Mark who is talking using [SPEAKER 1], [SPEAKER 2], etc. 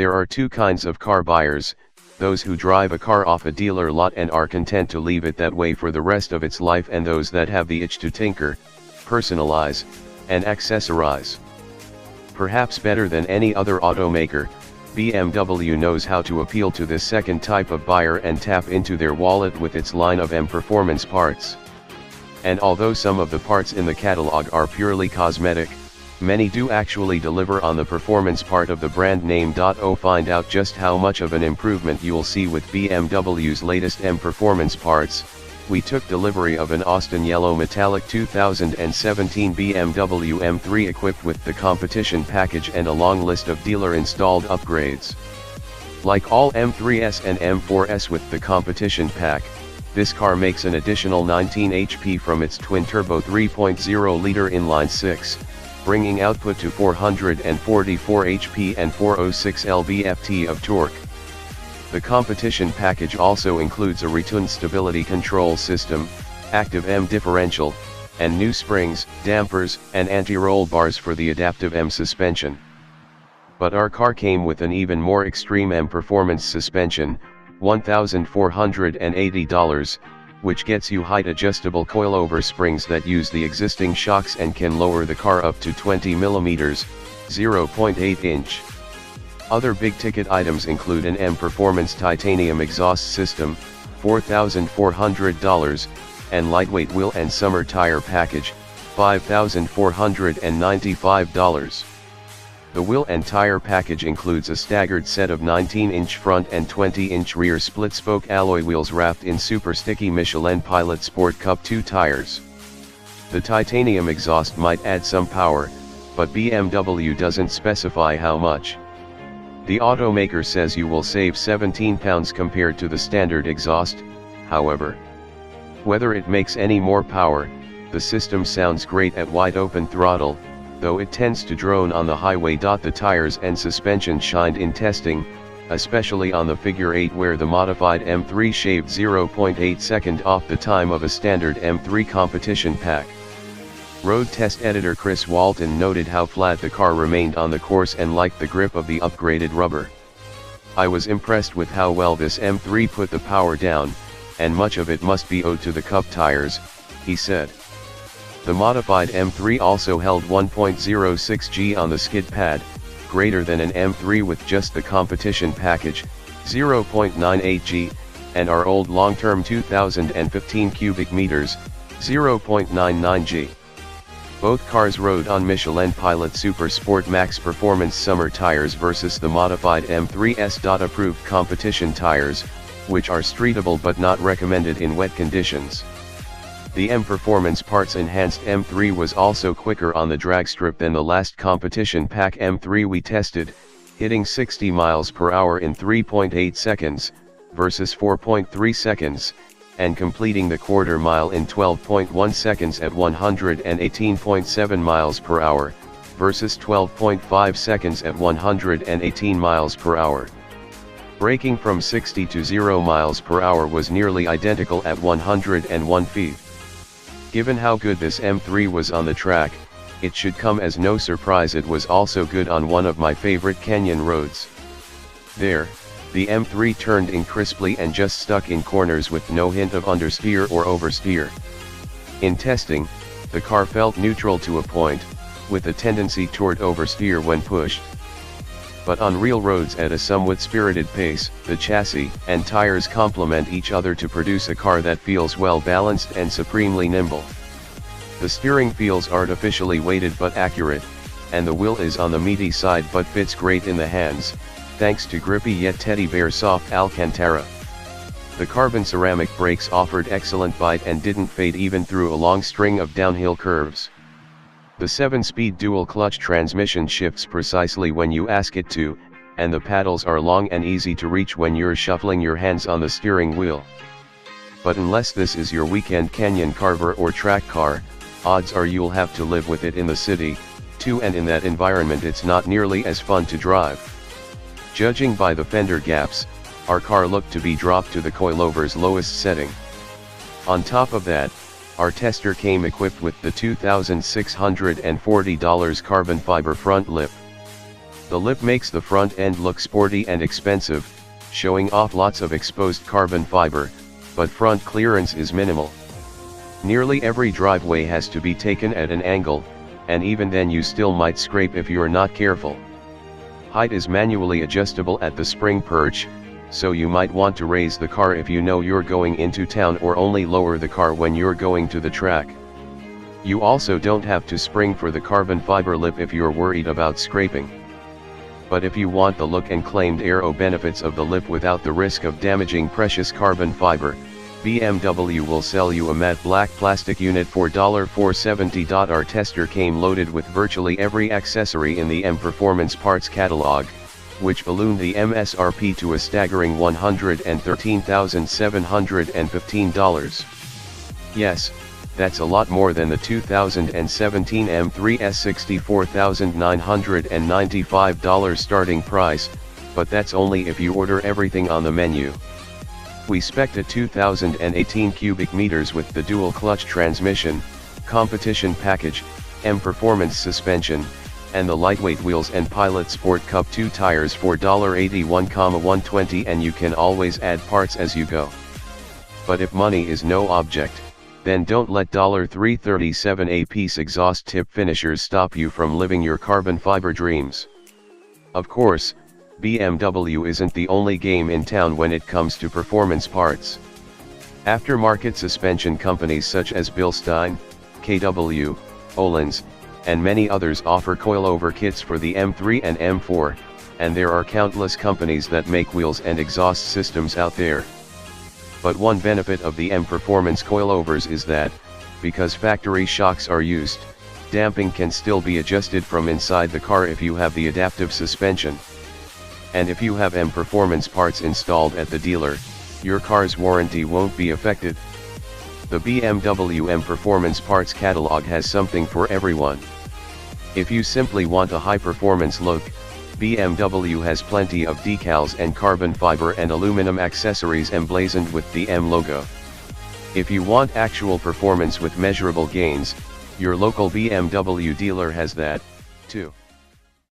[SPEAKER 1] There are two kinds of car buyers: those who drive a car off a dealer lot and are content to leave it that way for the rest of its life, and those that have the itch to tinker, personalize, and accessorize. Perhaps better than any other automaker, BMW knows how to appeal to this second type of buyer and tap into their wallet with its line of M performance parts. And although some of the parts in the catalog are purely cosmetic, many do actually deliver on the performance part of the brand name. Find out just how much of an improvement you'll see with BMW's latest M performance parts. We took delivery of an Austin Yellow Metallic 2017 BMW M3 equipped with the competition package and a long list of dealer-installed upgrades. Like all M3S and M4S with the competition pack, this car makes an additional 19 HP from its twin-turbo 3.0-liter inline-six, bringing output to 444 HP and 406 lb-ft of torque. The competition package also includes a retuned stability control system, active M differential, and new springs, dampers, and anti-roll bars for the adaptive M suspension. But our car came with an even more extreme M performance suspension, $1,480, which gets you height-adjustable coilover springs that use the existing shocks and can lower the car up to 20 mm, 0.8 inch. Other big-ticket items include an M Performance titanium exhaust system, $4,400, and lightweight wheel and summer tire package, $5,495. The wheel and tire package includes a staggered set of 19-inch front and 20-inch rear split-spoke alloy wheels wrapped in super sticky Michelin Pilot Sport Cup 2 tires. The titanium exhaust might add some power, but BMW doesn't specify how much. The automaker says you will save 17 pounds compared to the standard exhaust, however. Whether it makes any more power, the system sounds great at wide open throttle, though it tends to drone on the highway. The tires and suspension shined in testing, especially on the Figure 8 where the modified M3 shaved 0.8 seconds off the time of a standard M3 competition pack. Road test editor Chris Walton noted how flat the car remained on the course and liked the grip of the upgraded rubber. "I was impressed with how well this M3 put the power down, and much of it must be owed to the Cup tires," he said. The modified M3 also held 1.06 G on the skid pad, greater than an M3 with just the competition package, 0.98 G, and our old long-term 2015 cubic meters, 0.99 G. Both cars rode on Michelin Pilot Super Sport Max Performance summer tires versus the modified M3S. Approved competition tires, which are streetable but not recommended in wet conditions. The M Performance Parts enhanced M3 was also quicker on the drag strip than the last competition pack M3 we tested, hitting 60 miles per hour in 3.8 seconds, versus 4.3 seconds, and completing the quarter mile in 12.1 seconds at 118.7 miles per hour, versus 12.5 seconds at 118 miles per hour. Braking from 60 to 0 miles per hour was nearly identical at 101 feet. Given how good this M3 was on the track, it should come as no surprise it was also good on one of my favorite canyon roads. There, the M3 turned in crisply and just stuck in corners with no hint of understeer or oversteer. In testing, the car felt neutral to a point, with a tendency toward oversteer when pushed. But on real roads at a somewhat spirited pace, the chassis and tires complement each other to produce a car that feels well balanced and supremely nimble. The steering feels artificially weighted but accurate, and the wheel is on the meaty side but fits great in the hands, thanks to grippy yet teddy bear soft Alcantara. The carbon ceramic brakes offered excellent bite and didn't fade even through a long string of downhill curves. The 7-speed dual-clutch transmission shifts precisely when you ask it to, and the paddles are long and easy to reach when you're shuffling your hands on the steering wheel. But unless this is your weekend canyon carver or track car, odds are you'll have to live with it in the city, too, and in that environment it's not nearly as fun to drive. Judging by the fender gaps, our car looked to be dropped to the coilover's lowest setting. On top of that, our tester came equipped with the $2,640 carbon fiber front lip. The lip makes the front end look sporty and expensive, showing off lots of exposed carbon fiber, but front clearance is minimal. Nearly every driveway has to be taken at an angle, and even then you still might scrape if you're not careful. Height is manually adjustable at the spring perch, so you might want to raise the car if you know you're going into town, or only lower the car when you're going to the track. You also don't have to spring for the carbon fiber lip if you're worried about scraping. But if you want the look and claimed aero benefits of the lip without the risk of damaging precious carbon fiber, BMW will sell you a matte black plastic unit for $470. Our tester came loaded with virtually every accessory in the M Performance Parts catalog, which ballooned the MSRP to a staggering $113,715. Yes, that's a lot more than the 2017 M3's $64,995 starting price, but that's only if you order everything on the menu. We spec'd a 2018 cubic meters with the dual clutch transmission, competition package, M Performance suspension, and the lightweight wheels and Pilot Sport Cup 2 tires for $81,120, and you can always add parts as you go. But if money is no object, then don't let $337 a piece exhaust tip finishers stop you from living your carbon fiber dreams. Of course, BMW isn't the only game in town when it comes to performance parts. Aftermarket suspension companies such as Bilstein, KW, Öhlins, and many others offer coilover kits for the M3 and M4, and there are countless companies that make wheels and exhaust systems out there. But one benefit of the M Performance coilovers is that, because factory shocks are used, damping can still be adjusted from inside the car if you have the adaptive suspension. And if you have M Performance parts installed at the dealer, your car's warranty won't be affected. The BMW M Performance parts catalog has something for everyone. If you simply want a high-performance look, BMW has plenty of decals and carbon fiber and aluminum accessories emblazoned with the M logo. If you want actual performance with measurable gains, your local BMW dealer has that, too.